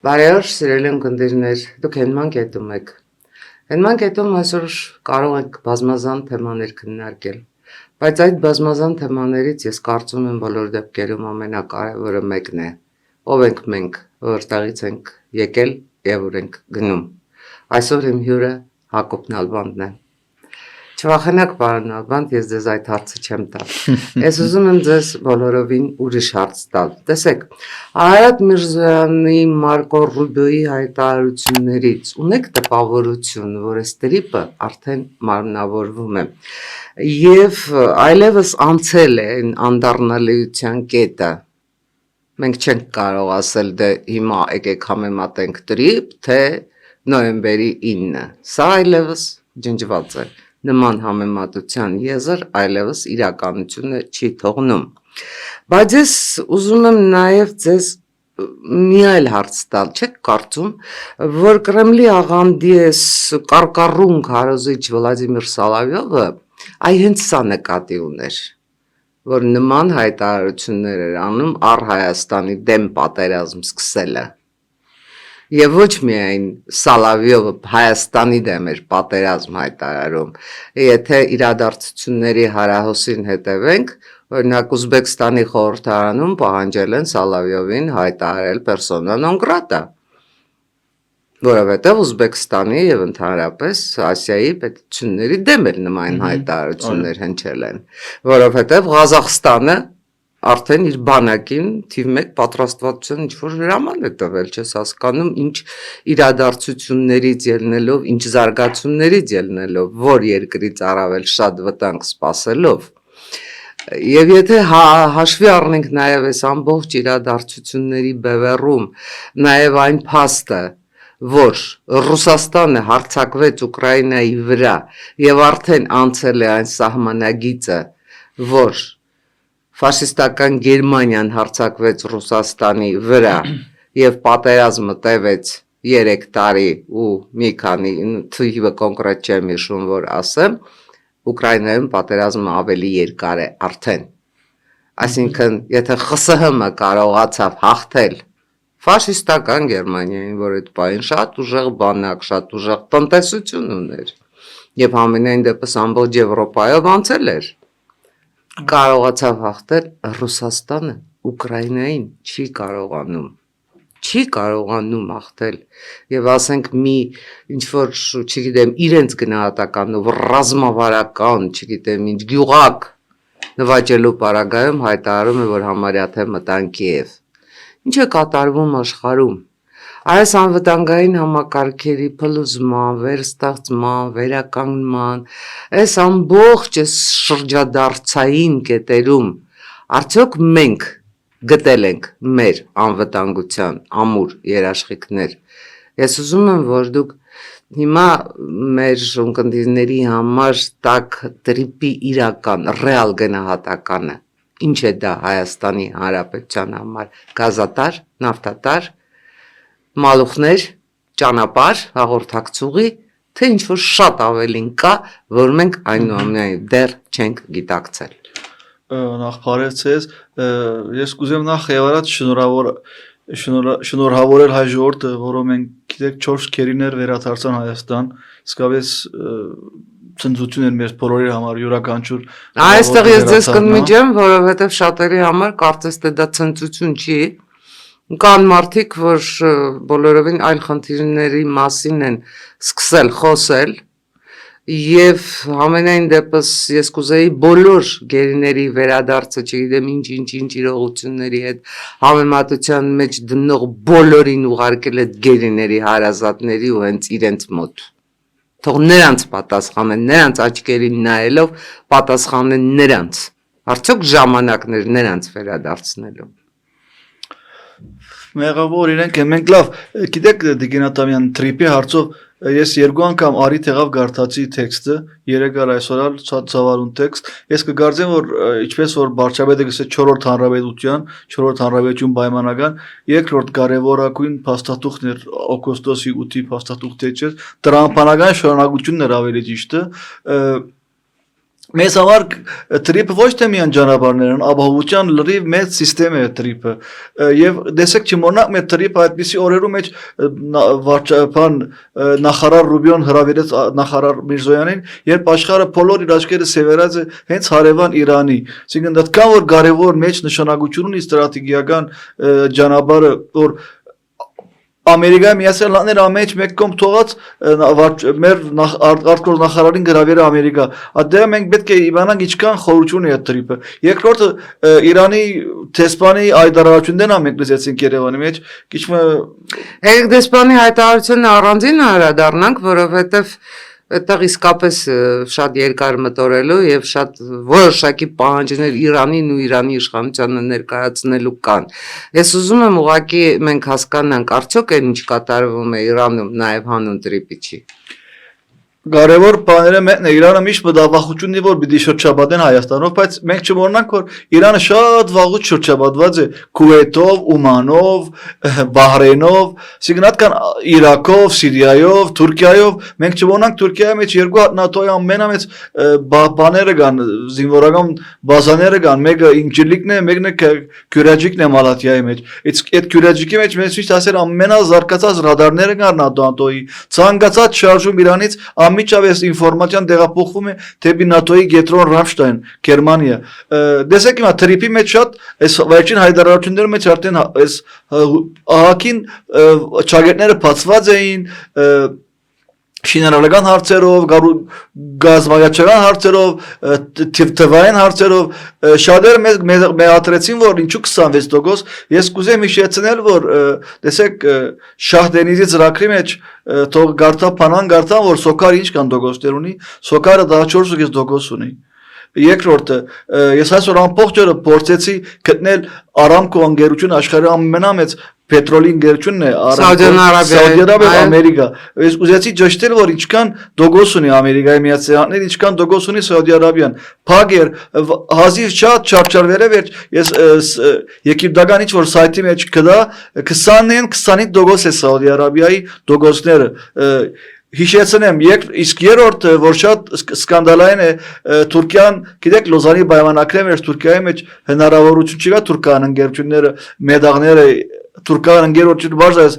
Բարեօր, սիրելի ունկնդիրներ, դուք հենման կետում եք։ Հենման կետում այսօր կարող ենք բազմազան թեմաներ քննարկել, բայց այդ բազմազան թեմաներից ես կարծում եմ բոլոր դեպքերում ամենակարևորը մեկն է. ով ենք մենք, որտեղից ենք եկել եւ ուր ենք գնում։ Այսօր իմ հյուրը Հակոբ Նալբանդն է։ Չվախենաք, պարոն Նալբանդ, ես ձեզ այդ հարցը չեմ տալ։ Ես ուզում եմ ձեզ բոլորովին ուրիշ հարց տալ։ Տեսեք, Արարատ Միրզոյանի, Մարկո Ռուբիոյի հայտարարություններից ունեք տպավորություն, որ այս տրիպը արդեն մարմնավորվում է եւ այլևս անցել է անդառնալիության կետը։ Մենք չենք կարող ասել դե հիմա եկեք համեմատենք տրիպ, թե նոյեմբերի 9-ը։ Սա այլևս ջնջված է։ Նման համեմատության եզր այլևս իրականությունը չի թողնում։ Բայց ես ուզում եմ նաև ձեզ մի այլ հարց տալ, չեք կարծում, որ Կրեմլի աղանդի էս կարկառուն քարոզիչ Վլադիմիր Սոլովյովը այ հենց սա նկատի ուներ, որ նման հայտարարություններ էր անում առ Հայաստանի դեմ պատերազմ սկսելը։ Եվ ոչ միայն Սալավյովը Հայաստանի դեմ էր պատերազմ հայտարարում, եթե իրադարձությունների հարահոսին հետևենք, օրինակ Ուզբեկստանի խորհրդարանում պահանջել են Սալավյովին հայտարարել persona non grata, որովհետև Ուզբեկստանի եւ ընդհանրապես Ասիայի պետությունների դեմ էլ նման հայտարարություններ հնչել են, որովհետև Ղազախստանը արդեն իր բանակին թիվ 1 պատրաստվածության ինչ-որ հրաման է տվել, չես հասկանում ինչ իրադարձություններից ելնելով, ինչ զարգացումներից ելնելով, որ երկրից առավել շատ վտանգ սպասելով։ Եվ եթե հաշվի առնենք նաև այս ամբողջ իրադարձությունների բևեռում, նաև այն փաստը, որ Ռուսաստանը հարձակվեց Ուկրաինայի վրա եւ արդեն անցել է այն սահմանագիծը, որ ֆաշիստական Գերմանիան հարձակվեց Ռուսաստանի վրա եւ պատերազմը տևեց 3 տարի ու մի քանի թիվը կոնկրետ չեմ հիշում, որ ասեմ, Ուկրաինայում պատերազմը ավելի երկար է արդեն։ Այսինքն, եթե ԽՍՀՄ կարողացավ հաղթել ֆաշիստական Գերմանիային, որ այդ պահին շատ ուժեղ բանակ, շատ ուժեղ տնտեսություն ուներ, եւ ամենայն դեպս ամբողջ Եվրոպայով անցել էր, կարողացավ հաղթել Ռուսաստանը Ուկրաինային չի կարողանում հաղթել եւ ասենք մի ինչ որ չգիտեմ իրենց գնահատականով ռազմավարական, չգիտեմ ինչ գյուղակ նվաճելու պարագայում հայտարարում է, որ համարյա թե մտան Կիև։ Ինչ է կատարվում աշխարհում։ Այս անվտանգային համակարգերի փլուզման, վերստեղծման, վերականգնման, այս ամբողջ շրջադարձային կետերում արդյոք մենք գտել ենք մեր անվտանգության ամուր երաշխիքներ։ Ես ուզում եմ, որ դուք հիմա մեր ունկնդիրների համար տակ տրիպի իրական, ռեալ գնահատականը, ինչ է դա Հայաստանի Հանրապետության համար, գազատար, նավթատար, մալուխներ, ճանապարհ, հաղորդակցուղի, թե ինչ որ շատ ավելին կա, որ մենք այնուամենայնիվ դեռ չենք գիտակցել։ Նախ բարեցես, ես կուզեմ նախ եւ առաջ շնորհավորել հայ ժողովուրդը, որը մենք գիտեք 4 քերիներ վերադարձան Հայաստան, իսկապես ցնծություն էր մեր բոլորի համար յուրաքանչյուր։ Այստեղ ես ձեզ կնմիջեմ, որովհետեւ շատերի համար կարծես թե դա ցնծություն չի։ Կան մարդիկ, որ բոլորովին այլ խնդիրների մասին են սկսել խոսել եւ ամենայն դեպս ես կուզեի բոլոր գերիների վերադարձը, չգիտեմ ինչ իրողությունների հետ համեմատության մեջ դնող բոլորին ուղարկել այդ գերիների հարազատների ու հենց իրենց մոտ։ Թող նրանց պատասխանեն, նրանց աչքերին նայելով պատասխանեն նրանց։ Արդյոք ժամանակն էր նրանց վերադարձնելու։ Մեղավոր իրենք են, մենք լավ, գիտեք Տիգրան Աթամյան տրիպի հարցով ես 2 անգամ արի տեղավ գարտացի տեքստը, 3 առ այսօր շատ ցավարուն տեքստ, ես կգարձեմ, որ ինչպես որ Բարչաբեդը գսե 4-րդ հանրապետության, 4-րդ հանրապետություն պայմանական, երկրորդ կարևորագույն փաստաթուղթն էր օգոստոսի 8-ի փաստաթուղթը չէ, տրամաբանական շարունակությունն էր ավելի ճիշտը, Մեզ համար տրիպը ոչ թե միան ճանապարհներն, ապահովության լրիվ մեծ համակարգ է տրիպը։ Եվ տեսեք չմոռանանք մեր տրիպը այդպիսի օրերու մեջ վարչապան նախարար Ռուբիոն հրավիրեց նախարար Միրզոյանին, երբ աշխարհը բոլոր իր աչքերը սևեռած է հենց հարևան Իրանի։ Այսինքն դա կան որ կարևոր մեծ նշանակություն ունի ստրատեգիական ճանապարհը, որ Ամերիկայի Միացյալ Նահանգները ամենից մեկ կողմ թողած մեր արտգործնախարարին նախարարին գրավերը Ամերիկա։ Այդտեղ մենք պետք է իմանանք ինչքան խորություն է այդ տրիպը։ Երկրորդը Իրանի դեսպանի հայտարարություններն մենք լսեցինք Երևանի մեջ, քիչ Երեք դեսպանի հայտարարությունը առանձին անդրադառնանք, որովհետև այդտեղ իսկապես շատ երկար մտորելու եւ շատ որոշակի պահանջներ Իրանին ու Իրանի իշխանությանը ներկայացնելու կան։ Ես ուզում եմ ուղղակի մենք հասկանանք, արդյոք այն ինչ կատարվում է Իրանում նաեւ հանուն տրիպի չի։ Կարևոր բաները մեկն է Իրանը միշտ մտավախություն ունի որ պիտի շրջապատեն Հայաստանով, բայց մենք չմոռանանք որ Իրանը շատ վաղուց շրջապատված է Քուվեյթով, Օմանով, Բահրեյնով, Սիգնատկան Իրաքով, Սիրիայով, Թուրքիայով, մենք չմոռանանք Թուրքիայի մեջ երկու հատ ՆԱՏՕ-ի ամենամեծ բաները կան, զինվորական բազաները կան, մեկը Ինջիլիկն է, մեկն է Քյուրաջիկն է Մալաթիայի մեջ։ Այդ Քյուրաջիկի մեջ մենք ցույց տասեր ամենազարգացած ռադարները կան ՆԱՏՕ-ի, ցանկացած շարժում Իրանից Ամիջավես ինֆորմացիան տեղափոխվում է դեպի ՆԱՏՕ-ի Գետրոն Ռամշտայն, Գերմանիա։ Տեսեք հիմա տրիպի մեջ շատ այս վերջին հայտարարությունների մեջ արդեն այս ահագին ճակերտները բացված էին շինարարական հարցերով, գազམ་աղյաչական հարցերով, թվային հարցերով շատերը մեհատրեցին որ ինչու 26%, ես կուզեմ հիշեցնել որ տեսեք Շահ-Դենիզի ծրագրի մեջ թող գարտա փանան գարտան որ սոկար ինչ կան դոգոստեր ունի, սոկարը 14% ունի։ Երկրորդը ես այսօր ամբողջ օրը փորձեցի գտնել Aramco ընկերությունը աշխարհի ամենամեծ Petrolի ընկերությունն է Saudi Arabia, Ամերիկա։ Ես ուզեցի ճշտել որ ինչքան դոգոս ունի Ամերիկայի Միացյալ Նահանգները, ինչքան դոգոս ունի Saudi Arabia-ն։ Փագեր հազիվ շատ չարչարվել է վերջ ես եգիպտական ինչ որ սայթի մեջ կդա 20-ին 25 դոգոս է Saudi Arabia-ի դոգոսները։ Հիշեցնեմ, իսկ երրորդ որ շատ սկանդալային է Թուրքիան, գիտեք Լոզանի պայմանագրի մեջ Թուրքիայի մեջ հնարավորություն չկա թուրքական ընկերությունները մեդաղները Թուրքական ընկերություն բարձրաց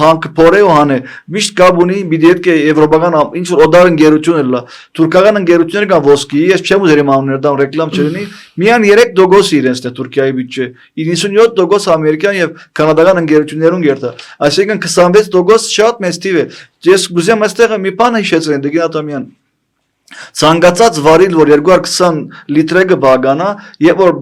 հանք փորե ու հանը միշտ կապ ունի դիտեք եվրոպական ինչ որ օդար ընկերություն էլա թուրքական ընկերություններ կան ոսկի ես չեմ ուզեր իմ անունները դամ ռեկլամ չլինի միան 3% իրենց է Թուրքիայի բյուջե 97% ամերիկյան եւ կանադական ընկերություններուն գերտա այսինքն 26% շատ մեծ թիվ է ես գուզեմ այստեղ մի բան հիշեցնեմ Դեգին Աթոմյան Ցանկացած վարիլ որ 220 լիտրը կբաղանա եւ որ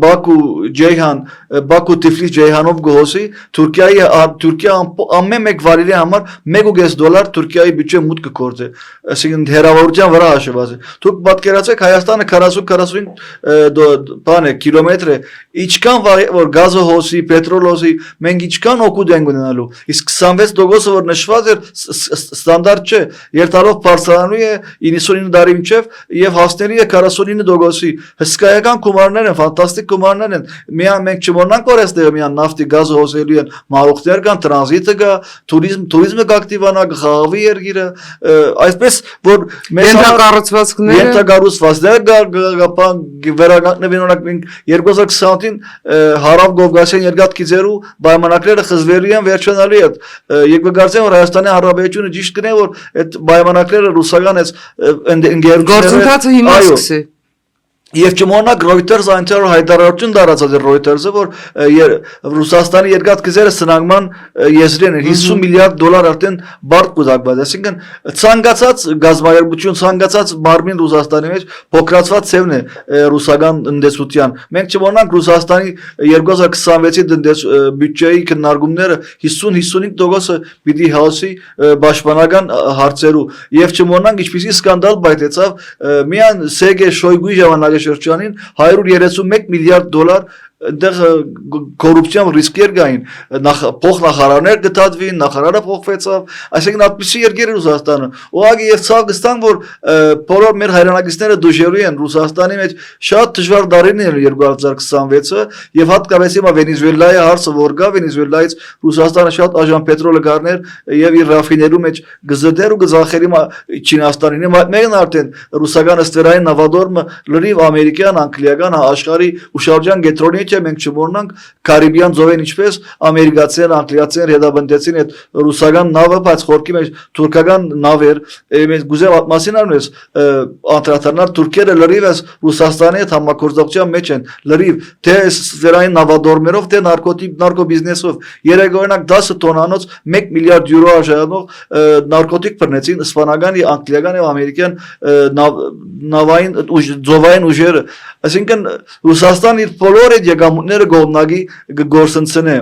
Բաքու Թիֆլիս Ջեյհանով գոհոսի Թուրքիա ամեն մեկ վարիլի համար $1.5 Թուրքիայի բյուջե մուտք կգործե այսինքն հերավորության վրա հաշվված է դուք պատկերացեք Հայաստանը 40-45 բան է կիլոմետր է ինչքան որ գազը հոսի պետրոլ հոսի մենք ինչքան օգուտ ենք ունենալու իսկ 26% որ նշված էր ստանդարտ չէ երթալով բարձրանալու է 99 տարի մինչև եւ հասնելի է 49%-ի հսկայական գումարներ են ֆանտաստիկ գումարներ են միան մենք չմոռանանք որ այստեղ միան նավթի գազը հոսելու են մարոխներ կան տրանզիտը կա туриզմը կակտիվանա գաղավի երգիրը այսպես որ ենթակառուցվածքները վերականգնվեն օրինակ մենք 2020-ին հարավ Կովկասյան երկաթգիծերու պայմանագրերը խզվելու են վերջանալու է եկեք կարծեմ որ Հայաստանի Հանրապետությունը ճիշտ կնե որ այդ պայմանագրերը ռուսական այս Գործընթացը հիմա սկսի Եվ չմոռանաք Reuters այնտեղ հայտարարություն դարացած է Reuters-ը որ Ռուսաստանի երկաթգծերը սնանկման եզրին են 50 միլիարդ դոլար արդեն բարդ կուզակված այսինքն ցանկացած գազམ་ակերպություն ցանկացած մարմին Ռուսաստանի մեջ փոքրացված ծևն է ռուսական տնտեսության մենք չմոռանանք Ռուսաստանի 2026-ի բյուջեի քննարկումները 50-55%-ը պիտի հոսի պաշտպանական հարցերու եւ չմոռանանք ինչպիսի սկանդալ բայտեցավ միան Սերգեյ Շոյգուի ժամանակ շրջանին $131 միլիարդ այնտեղ կոռուպցիոն ռիսկեր կային, փոխնախարարներ գտածվին, նախարարը փոխվեցավ, այսինքն այդպիսի երկիր է Ռուսաստանը։ Ուղղակի եւ ցավ կստան, որ բոլոր մեր հայրենակիցները դժերու են Ռուսաստանի մեջ շատ դժվար դարին էր 2026-ը եւ հատկապես հիմա Վենեսուելայի հարցը որ կա, Վենեսուելայից Ռուսաստանը շատ աժան պետրոլը գարներ եւ իր ռաֆիներու մեջ գզդեր ու գզախերի Չինաստանին մեկն արդեն ռուսական ստվերային նավադորմը լրիվ ամերիկյան, անգլիական, աշխարհի ուշադրության կենտրոնի է, մենք չմոռանանք Կարիբյան ծովեն ինչպես ամերիկացիներ, անգլիացիներ հետաբնտեցին այդ ռուսական նավը, բայց խորքի մեջ թուրքական նավեր, մենք գուզեմ այդ մասին արնես անդրադառնալ Թուրքիերը լրիվ էս Ռուսաստանի հետ համագործակցության մեջ են, լրիվ թե ստվերային նավադորմերով, թե նարկո բիզնեսով, երեք օրինակ 10 տոնանոց 1 միլիարդ յուրո արժանող նարկոտիկ բռնեցին իսպանական, անգլիական եւ ամերիկյան նավային ծովային ուժերը, այսինքն Ռուսաստանը իր բոլոր այդ եկամուտները գողնագի գործընծնե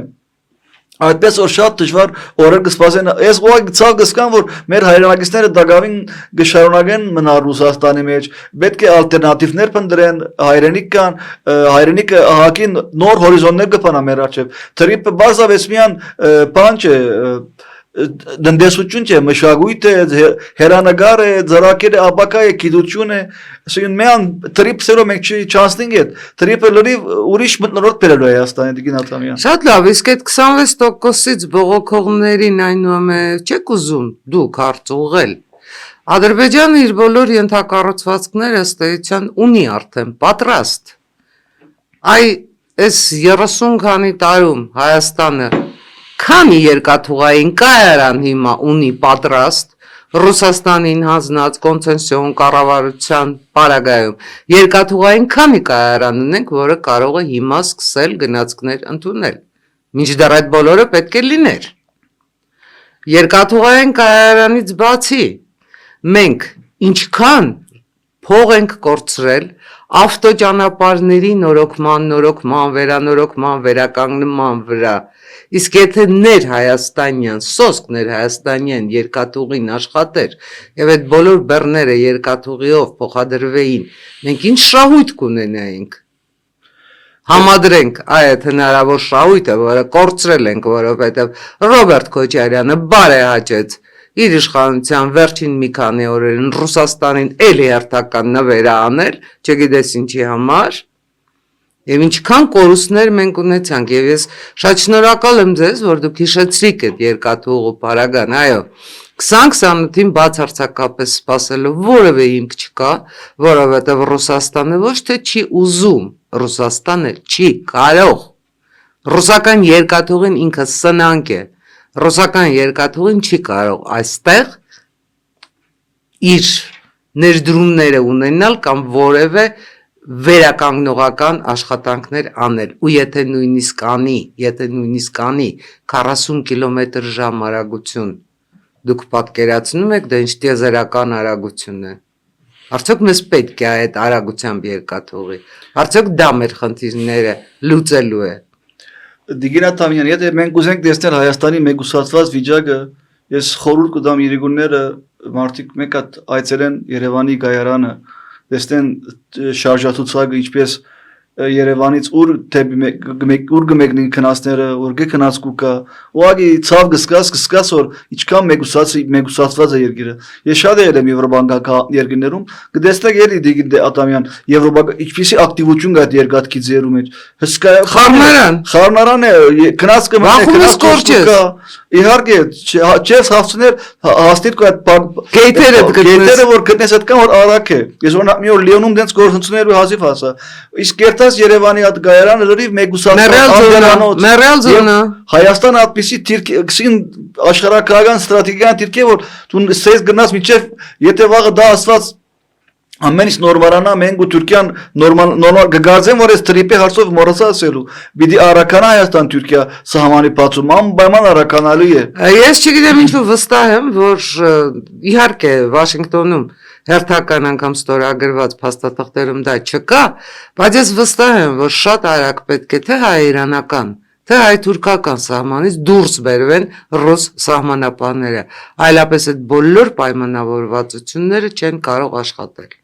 այդպես որ շատ դժվար օրեր կսպասեն ես ուղղակի ցավ կսկան որ մեր հայրենակիցները դակավին կշարունակեն մնալ Ռուսաստանի մեջ պետք է ալտերնատիվներ փնտրեն հայրենիք կան հայրենիքը ահագին նոր հորիզոններ կփանա մեր առջև թրիպը բարձավեսմյան բան չէ դնդեսություն չէ մշակույթ է հերանագար է ծրակեր է ապակա է գիտություն է ասեն մեն տրիպսերով մենք չանցնենք այդ տրիպը լրիվ ուրիշ մտնորդ բերելու է Հայաստանի Տիկին Աթամյան Շատ լավ իսկ այդ 26%-ից բողոքողներին այնուամենայնիվ չեք ուզում դուք հարցուղել Ադրբեջանը իր բոլոր ենթակառուցվածքները ըստ էության ունի արդեն պատրաստ այս 30 քանի տարում Հայաստանը Քանի երկաթուղային կայարան հիմա ունի պատրաստ Ռուսաստանին հանձնած կոնցեսիոն կառավարության պարագայում երկաթուղային քանի կայարան ունենք, որը կարող է հիմա սկսել գնացքներ ընդունել։ Մինչդեռ այդ բոլորը պետք է լիներ։ Երկաթուղային կայարանից բացի մենք ինչքան փող ենք կորցրել ավտոճանապարհների նորոգման, վերանորոգման, վերականգնման վրա Իսկ եթե ներ հայաստանյան, սոսկ ներ հայաստանյան երկաթուղին աշխատեր եւ այդ բոլոր բեռները երկաթուղիով փոխադրվեին, մենք ինչ շահույթ կունենայինք։ Համադրենք այդ հնարավոր շահույթը, որը կորցրել ենք, որովհետեւ Ռոբերտ Քոչարյանը բարեհաճեց իր իշխանության վերջին մի քանի օրերին Ռուսաստանին էլի հերթական նվեր անել, չգիտես ինչի համար Եվ ինչքան կորուստներ մենք ունեցանք եւ ես շատ շնորհակալ եմ ձեզ որ դուք հիշեցրիք այդ երկաթուղու պարագան այո 2028-ին բացարձակապես սпасելու որևէ հիմք չկա որովհետեւ Ռուսաստանը ոչ թե չի ուզում Ռուսաստանը չի կարող ռուսական երկաթուղին ինքը սնանկ է ռուսական երկաթուղին չի կարող այստեղ իր ներդրումները ունենալ կամ որևէ վերականգնողական աշխատանքներ անել ու եթե նույնիսկ անի 40 կմ/ժ արագություն դուք պատկերացնում եք դա ինչ տիեզերական արագություն է արդյոք մեզ պետք է այդ արագությամբ երկաթուղի արդյոք դա մեր խնդիրները լուծելու է Տիկին Աթամյան եթե մենք ուզենք տեսնել Հայաստանի մեգուսացված վիճակը ես խորհուրդ կտամ իրիկունները մարդիկ մեկ հատ այցելեն Երևանի գայարանը Դեստեն շարժացուցակը ինչպես Երևանից ուր գմեկնին քնածները, որ գքնած կուկա, ուղղակի ցավ կսկաս որ ինչքան մեգուսացված է երկիրը։ Ես շատ ելեմ եվրոպական երկրներում, կտեսնեք էլի Տիկին Աթամյան, Եվրոպա ինչպիսի ակտիվություն կա այդ երկաթքի ձեռու մեջ։ Հսկա խառնարան է, քնած կմնա, Իհարկե, չես հասցներ հաստիտ գեյթերը որ գտնես այդքան որ արագ է։ Ես օրինակ մի օր Լիոնում դենց գործընծներու հազիվ հասա։ Իսկ երթաս Երևանի այդ գայարանը լրիվ Մերել զոնա Հայաստանը այդպիսի թիրքին աշխարհակրական ստրատեգիան թիրք է որ դու սես գնաս միջև եթե վաղը դա ասված Ամեն ինչ նորմալանա մենք ու Թուրքիան նորմալ կգարձեն որ այս տրիպի հարցով մոռացա ասելու պիտի արականա Հայաստան Թուրքիա սահմանի բացում անպայման արականալու է Ես չգիտեմ ինչու վստահ եմ որ իհարկե Վաշինգտոնում հերթական անգամ ստորագրված փաստաթղթերում դա չկա բայց ես վստահ եմ որ շատ արագ պետք է թե հայ-իրանական թե հայ-թուրքական սահմանից դուրս բերվեն ռուս սահմանապահները այլապես այդ բոլոր պայմանավորվածությունները չեն կարող աշխատել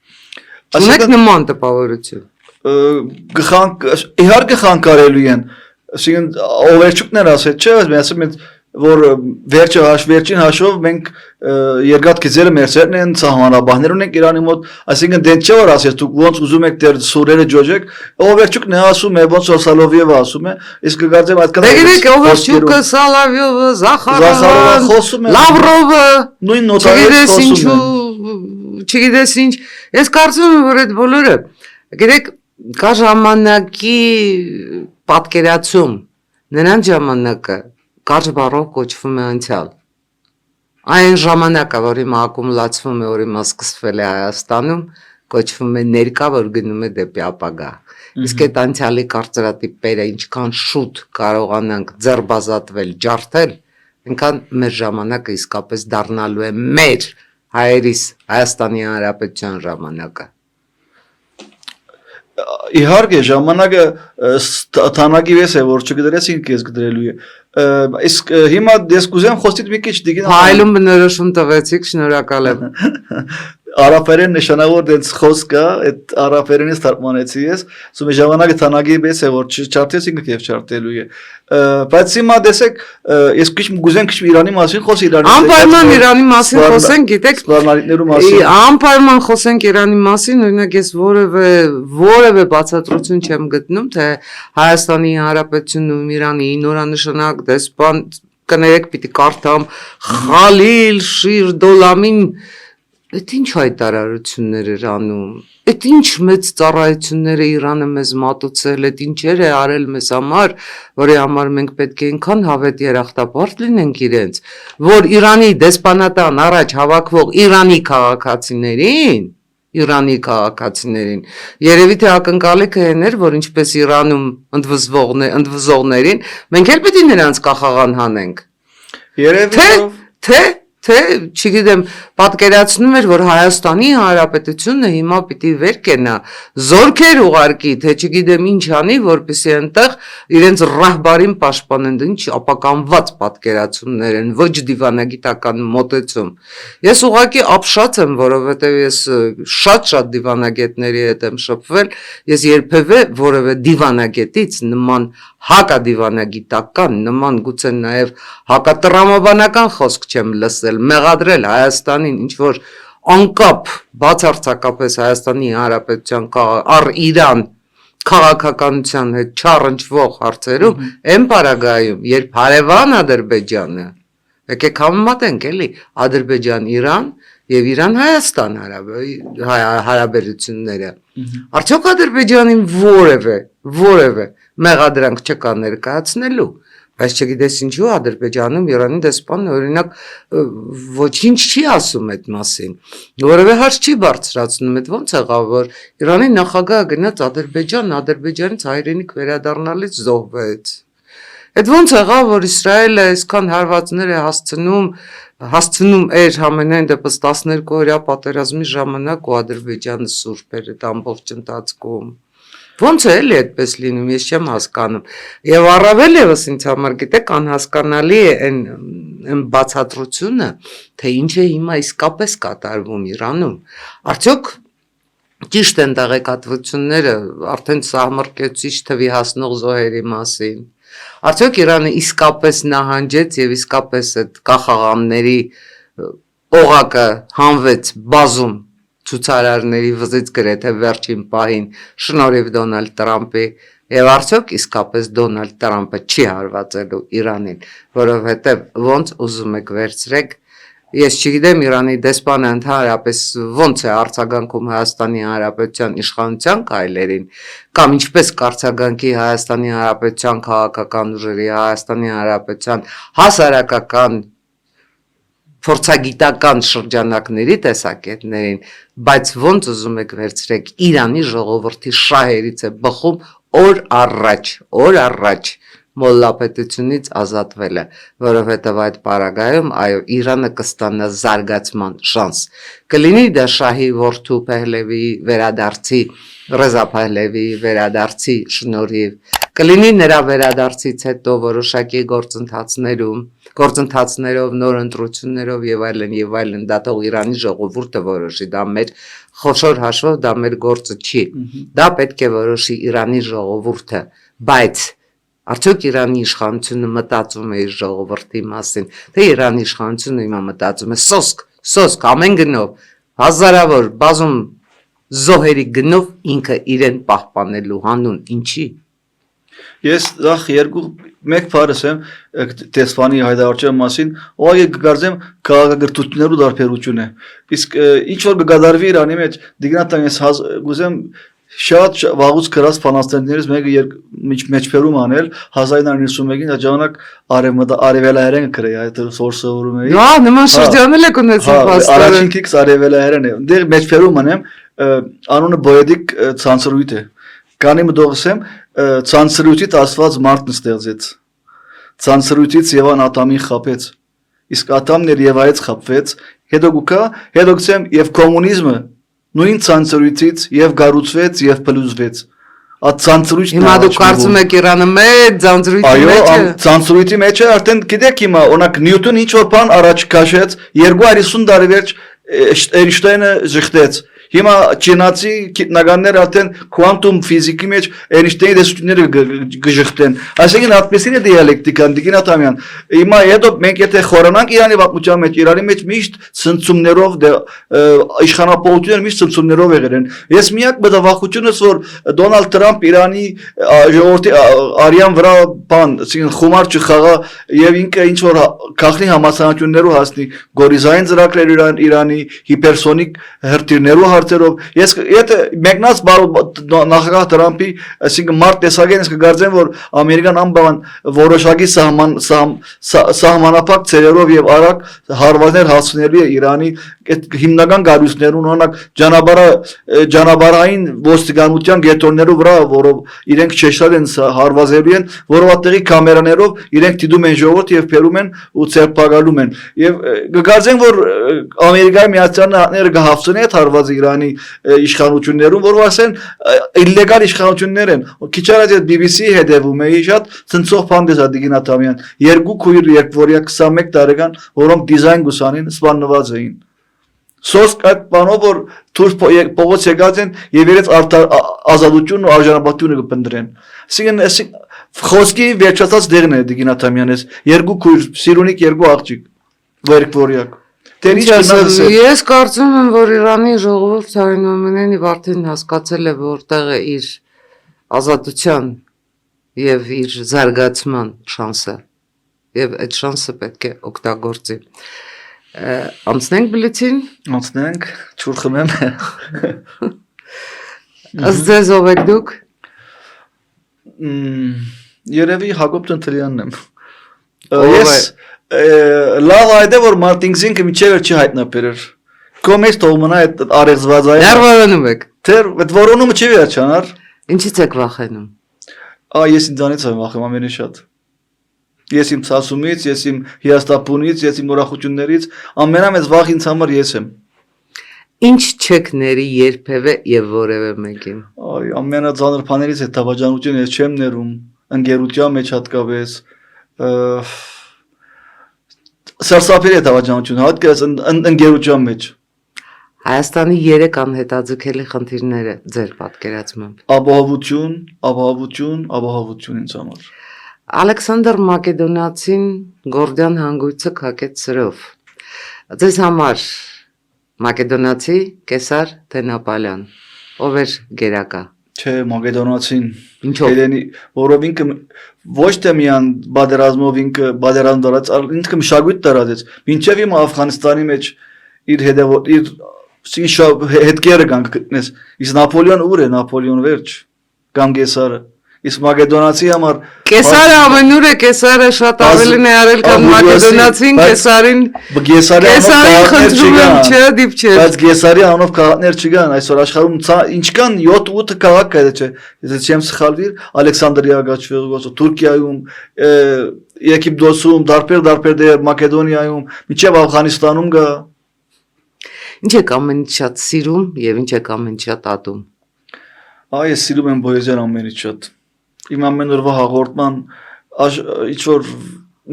Ունեք նման տպավորություն իհարկե խանգարելու են, այսինքն Օվերչուկն էր ասել, չէ, ես ասում եմ որ վերջին հաշվով մենք երկաթ գիծերը մերսերն են, սահմանաբահներ ունենք Իրանի մոտ, այսինքն դեն չէ որ ասես դուք ոնց ուզում եք դեր սուրերը ջոջեք, Օվերչուկն է ասում է, ոնց որ Սալովիևը ասում է, իսկ կգարձեմ այդքան Դե Օվերչուկը, Սալովիևը, Զախարովը խոսում են, Լավրովը, նույն նոտարից խոսում են։ Չգիտես ինչ, ես կարծում եմ որ այդ բոլորը, գիտեք, կա ժամանակի պատկերացում, նրան ժամանակը կարճ բառով կոչվում է անցյալ։ Այն ժամանակը, որ հիմա ակումուլացվում է, որ հիմա սկսվել է Հայաստանում, կոչվում է ներկա, որ գնում է դեպի ապագա։ Իսկ այդ անցյալի կարծրատիպերը ինչքան շուտ կարողանանք ձեռբազատվել, ջարդել, այնքան մեր ժամանակը իսկապես դառնալու է մեր հայերիս Հայաստանի Հանրապետության ժամանակը։ Իհարկե ժամանակը թանագի վես է որ չգդրես ինք ես գդրելու է իսկ հիմա դες կուզեմ խոստիտ մի քիչ դիգին Հայլում բնորոշում տվեցիք, շնորհակալ եմ։ Արաբերեն նշանավոր դες խոսքը այդ արաբերենից թարգմանեցի ես ասում եմ ժամանակը թանագի վես է որ չչարտես ինքը եւ չարտելու է բայց հիմա դեսեք ես քիչ կուզեմ քիչ Իրանի մասին խոս Իրանի Անպայման Իրանի մասին խոսենք, գիտեք, սպառնալիքներու մասին Անպայման խոսենք Իրանի մասին, օրինակ ես որևէ բացատրություն չեմ գտնում, թե Հայաստանի Հանրապետությունն ու Իրանի նորանշանակ դեսպան կներեք պիտի կարդամ Խալիլ Շիր Դոլամին Այդ ինչ հայտարարություններ էր անում, այդ ինչ մեծ ծառայություններ է Իրանը մեզ մատուցել, այդ ինչեր է արել մեզ համար, որի համար մենք պետք է այնքան հավետ երախտապարտ լինենք իրենց, որ Իրանի դեսպանատան առաջ հավաքվող Իրանի քաղաքացիներին, երևի թե ակնկալիքը այն էր, որ ինչպես Իրանում ընդվզողներին, մենք էլ պետք է նրանց կախաղան հանենք։ Երևի Թե, չգիտեմ, պատկերացնում էր, որ Հայաստանի Հանրապետությունը հիմա պիտի վեր կենա, զորքեր ուղարկի, թե չգիտեմ ինչ անի, որպեսզի այնտեղ իրենց ռահբարին պաշտպանեն, ինչ ապականված պատկերացումներ են, ոչ դիվանագիտական մոտեցում։ Ես ուղղակի ապշած եմ, որովհետև ես շատ դիվանագետների հետ եմ շփվել, ես երբևէ որևէ դիվանագետից նման հակադիվանագիտական, նման գուցե նաև հակատրամաբանական խոսք չեմ լսել, մեղադրել Հայաստանին ինչ-որ անկապ բացարձակապես Հայաստանի Հանրապետության առ Իրան քաղաքականության հետ չառնչվող հարցերում, այն պարագայում, երբ հարևան Ադրբեջանը, եկեք համեմատենք էլի, Ադրբեջան-Իրան եւ Իրան-Հայաստան հարաբերությունները, արդյոք Ադրբեջանին որևէ մեղադրանք չկա ներկայացնելու, բայց չգիտես ինչու Ադրբեջանում Իրանի դեսպանը օրինակ ոչինչ չի ասում այդ մասին, որևէ հարց չի բարձրացնում, այդ ոնց եղավ որ Իրանի նախագահը գնաց Ադրբեջանից հայրենիք վերադառնալից զոհվեց։ Այդ ոնց եղավ որ Իսրայելը այսքան հարվածներ է հասցնում էր համենայն դեպս 12-օրյա պատերազմի ժամանակ ու Ադրբեջանը սուրբ էր այդ ամբողջ ընթացքում։ Ոնց է էլի այդպես լինում, ես չեմ հասկանում։ Եվ առավել ևս ինձ համար գիտեք անհասկանալի է այն բացատրությունը, թե ինչ է հիմա իսկապես կատարվում Իրանում։ Արդյոք ճիշտ են տեղեկատվությունները արդեն սահմռկեցիչ թվի հասնող զոհերի մասին։ Արդյոք Իրանը իսկապես նահանջեց եւ իսկապես այդ կախաղանների օղակը հանվեց բազում ցուցարարների վզից գրեթե վերջին պահին շնորհիվ Դոնալդ Տրամպի եւ արդյոք իսկապես Դոնալդ Տրամպը չի հարվածելու Իրանին, որովհետեւ ոնց ուզում եք վերցրեք, ես չգիտեմ Իրանի դեսպանը ընդհանրապես ոնց է արձագանքում Հայաստանի Հանրապետության իշխանության քայլերին, կամ ինչպես կարձագանքի Հայաստանի Հանրապետության քաղաքական ուժերի, Հայաստանի Հանրապետության հասարակական փորձագիտական շրջանակների տեսակետներին, բայց ոնց ուզում եք վերցրեք Իրանի ժողովրդի շահերից է բխում օր առաջ, մոլլապետությունից ազատվելը, որովհետև այդ պարագայում այո Իրանը կստանա զարգացման շանս։ Կլինի դա Շահի որդու Փահլևի վերադարձի, Ռեզա Փահլևի վերադարձի շնորհիվ, կլինի նրա վերադարձից հետո որոշակի գործընթացներով, նոր ընտրություններով եւ այլն, դա թող Իրանի ժողովուրդը որոշի, դա մեր խոշոր հաշվով դա մեր գործը չի։ Դա պետք է որոշի Իրանի ժողովուրդը, բայց արդյոք Իրանի իշխանությունը մտածում է իր ժողովրդի մասին, թե Իրանի իշխանությունը հիմա մտածում է սոսկ ամեն գնով, հազարավոր բազում զոհերի գնով ինքը իրեն պահպանելու հանուն, ինչի։ Ես նախ մեկ բառ ասեմ Տեսփանի հայտարարության մասին, ուղղակի կգարձեմ քաղաքագրություններու դարբերություն է։ Իսկ ինչ որ կգադարվի Իրանի մեջ դիգնատանես գուզեմ շատ վաղուց գրած փանաստերներից մեկը մեջբերում անել 1991-ին այդ ժամանակ արևելահայերեն գրեի այդ սորսորում էի։ Հա, նման շրջանել եք ունեցել փաստորեն։ Առաջին քիքս արևելահայերեն է։ Դեռ մեջբերում անեմ անունը Բոեդիկ ցանցրույթ է։ Կանի մտողսեմ ցանցրույթից աստված մարդն ստեղծեց։ Ցանցրույթից Եվան ատամին խապեց։ Իսկ ատամն էր Եվայից խապվեց, հետո գուցեմ եւ կոմունիզմը նույն ցանցրույթից եւ գառուցվեց եւ փլուզվեց։ Այդ ցանցրույթն Հիմա դուք կարծում եք Իրանը մեծ ցանցրույթի մեջ է։ Այո, ցանցրույթի մեջ է, արդեն գիտեք հիմա, օրինակ Նյուտոն ինչ որ բան առաջ քաշեց, 250 տարի վերջ Էյնշտայնը զղջեց։ Հիմա չինացի գիտնականներ արդեն քվանտում ֆիզիկի մեջ Էյնշտայնի դեսությունները գժղտեն։ Այսինքն այդպեսին է դիալեկտիկան, Տիկին Աթամյան։ Հիմա հետո մենք եթե խորանանք Իրանի պատմության մեջ, Իրանի մեջ միշտ ցնցումներով իշխանապողությունները միշտ ցնցումներով եղել են։ Ես միակ մտավախությունս որ Դոնալդ Թրամփ Իրանի ժողովրդի արյան վրա բան, այսինքն խոմար չխաղա եւ ինքը ինչ որ քաղաքնի համացանություններով հասնի գորիզային ծրագրեր Իրանի հիպերսոնիկ հրթիռներով հարցերով ես եթե մեկնած նախագահ Թրամփի այսինքն մարդ տեսակեն ես կգարձեմ որ ամերիկան անբավան որոշակի սահմանափակ ծերերով եւ արագ հարվածներ հասցնելու է Իրանի հիմնական գարույցներուն օրինակ ճանապարհային ոստիկանության գետոններով վրա որով իրենք չեշտալ են հարվածելու են որով այդտեղի կամերաներով իրենք դիտում են ժողովուրդ եւ փերում են ու ցերպակալում են եւ կգարձեմ որ Ամերիկայի Միացյալ Նահանգները կհավցնի այդ հարվածը Իրանի իշխանություններուն որ ասեն իլլեգալ իշխանություններ են քիչ առաջ BBC-ի հետևում էի շատ ցնցող բան դեսա Տիկին Աթամյան երկու քույր երկվորյա 21 տարեկան որոնք դիզայն գուսանին սպանված էին Սոսկ այդ բանով որ թուրք փողոց եկած են եւ իրենց ազատությունն ու արժանապատվությունը կփնտրեն այսինքն խոսքի վերջացած դերն է Տիկին Աթամյանես երկու քույր սիրունիկ երկու աղջիկ երկվորյակ Ես կարծում եմ, որ Իրանի ժողովուրդը այնուամենայնիվ արդեն հասկացել է, որտեղ է իր ազատության եւ իր զարգացման շանսը եւ այդ շանսը պետք է օգտագործի։ Անցնենք բլիցին։ Անցնենք, ճուր խմեմ։ Ըստ ձեզ ով եք դուք։ Երևի Հակոբ Տնտլյանն եմ։ Ես լավ այդ է որ Մարտինզինը միջև չի հայտնաբերեր։ Կոմես թողմնա այդ արեղծվածային։ Ներվարանում եք։ Դեռ այդ որոնումը չի վերջանար։ Ինչից եք վախենում։ Ես ինձանից եմ վախենում ամենից շատ։ Ես իմ ցասումից, ես իմ հիաստապունից, ես իմ ուրախություններից ամենամեծ վախ ինձ համար ես եմ։ Ինչ չեք ների երբևէ եւ որևէ մեկին։ Այ ամենածանր բաներից է դավաճանությունը ես չեմ ներում, ընկերության մեջ հատկապես Սարսափելի է դավաճանությունը, հատկապես ընկերության մեջ։ Հայաստանի 3 անհետաձգելի խնդիրները ձեր պատկերացմամբ։ Ապահովություն ինձ համար։ Ալեքսանդր Մակեդոնացին Գորդյան հանգույցը քակեց սրով։ Ձեզ համար Մակեդոնացի Կեսար թե Նապոլեոն։ Ով էր գերակա։ Չէ, Մակեդոնացին։ Ինչո՞վ։ Որով ինքը ոչ թե միան բادرազմով ինքը բادرազմ դարած, ինքը մշակույթ դարած։ Մինչև իմ Աֆղանստանի մեջ իր հետքերը կան գտնես։ Իսկ Նապոլեոն ուր է, Նապոլեոն վերջ կամ Կեսարը։ Իսկ մակեդոնացի համար Կեսարը ամենուր է, Կեսարը շատ ավելին է արել, քան մակեդոնացին, Կեսարին խնդրում եմ չէ, դիպչեր։ Բայց Գեսարի անով քաղաքներ չկան, այսօր աշխարհում ինչքան 7-8 քաղաք կա, չէ, եթե չեմ սխալվի, Ալեքսանդրիա գաչվող, Թուրքիայում, Եգիպտոսում, դարբեր դեր Մակեդոնիայում, միջև Աֆղանստանում կա։ Ինչ եք ամենից շատ սիրում եւ ինչ եք ամենից շատ ատում։ Ես սիրում եմ պոեզիան ամենից շատ։ Իմ ամեն օրվա հաղորդման ինչ որ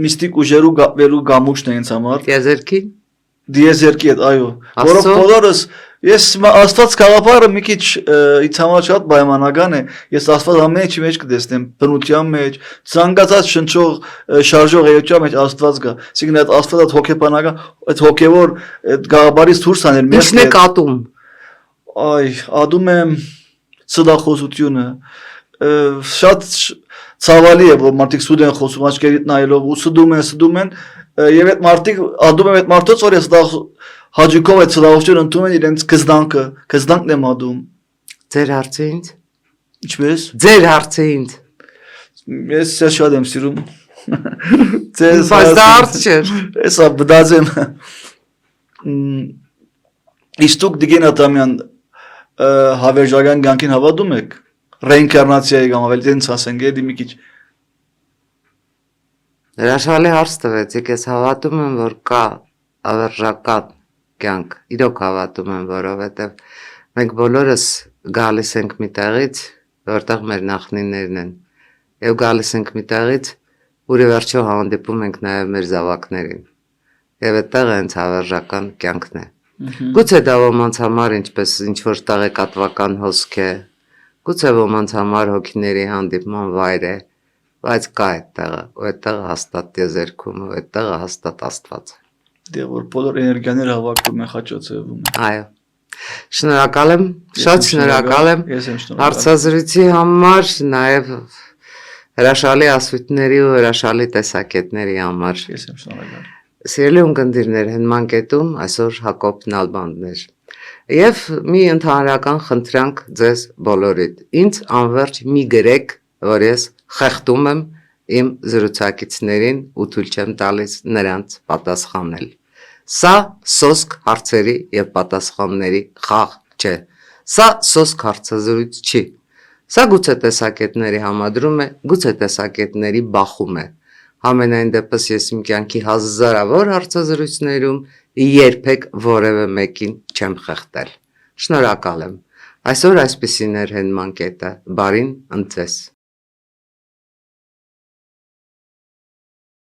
միստիկ ուժերու գապվելու գամուշն է ինձ համար։ Տիեզերքին։ Դիեզերքի հետ, այո։ Որով բոլորս ես Աստված գաղափարը մի քիչ ինձ համար շատ պայմանական է։ Ես Աստված ամեն ինչի մեջ կտեսնեմ, բնության մեջ, ցանկացած շնչող, շարժող էության մեջ Աստված կա։ Այսինքն այդ Աստվածը հոգեբանական, այդ հոգևոր գաղափարից դուրս անել մեր։ Ինչն է կատում։ Ադում եմ սդախոսությունը։ Շատ ցավալի է, որ մարդիկ սուտ են խոսում աչքերիդ նայելով ու սդում են եւ այդ մարդիկ ադում են այդ մարդոց որ ես հաջուկով այդ սդախոսությունը ընդունում են իրենց կզդանքն եմ ադում։ Ձեր հարցը ինձ։ Ինչպես։ Ձեր հարցը ինձ։ Ես շատ եմ սիրում։ Բայց դա հարց չէր։ Էսա բդազեմ։ Իսկ դուք Տիգին Աթամյան հավերժական կյանքին հավատում եք։ Ռեինկարնացիայի կամ ավելի դենց ասենք, էլի մի քիչ։ Հրաշալի հարց տվեցիք, ես հավատում եմ, որ կա ավերժական կյանք, իրոք հավատում եմ, որովհետև մենք բոլորս գալիս ենք մի տեղից, որտեղ մեր նախնիներն են, եւ գալիս ենք մի տեղից, որի վերջո հանդիպում ենք նաեւ մեր զավակներին, եւ այդտեղ հենց ավերժական կյանքն է։ Գուցե դա ոմանց համար ինչպես ինչ-որ տեղեկատվական հոսք է, գուցե ոմանց համար հոգիների հանդիպման վայր է, բայց կա այդտեղը, ու այդտեղը հաստատ տիեզերքում, ու այդտեղը հաստատ Աստված է։ Դե որ բոլոր էներգիաները հավաքվում են խաչոցևում։ Այո։ Շնորհակալ եմ, շատ շնորհակալ եմ հարցազրույցի համար, նաև հրաշալի ասույթների ու հրաշալի տեսակետների համար։ Ես եմ շնորհակալ։ Սիրելի ունկնդիրներ, հնման կետում այսօր Հակոբ Նալբանդն էր։ Եվ մի ընդհանրական խնդրանք ձեզ բոլորիդ։ Ինձ անverջ մի գրեք, որ ես խեղդում եմ իմ զրուցակիցներին ու թույլ չեմ տալիս նրանց պատասխանել։ Սա սոսկ հարցերի եւ պատասխանների խաղ չէ։ Սա սոսկ հարցազրույց չի։ Սա գուցե տեսակետների համադրում է, գուցե տեսակետների բախում է։ Համենայն դեպս ես իմ կյանքի հազարավոր հարցազրույցներում երբեք որևէ մեկին չեմ խեղդել։ Շնորհակալ եմ։ Այսօր այսպիսին էր հնման կետը։ Բարին ընդ ձեզ։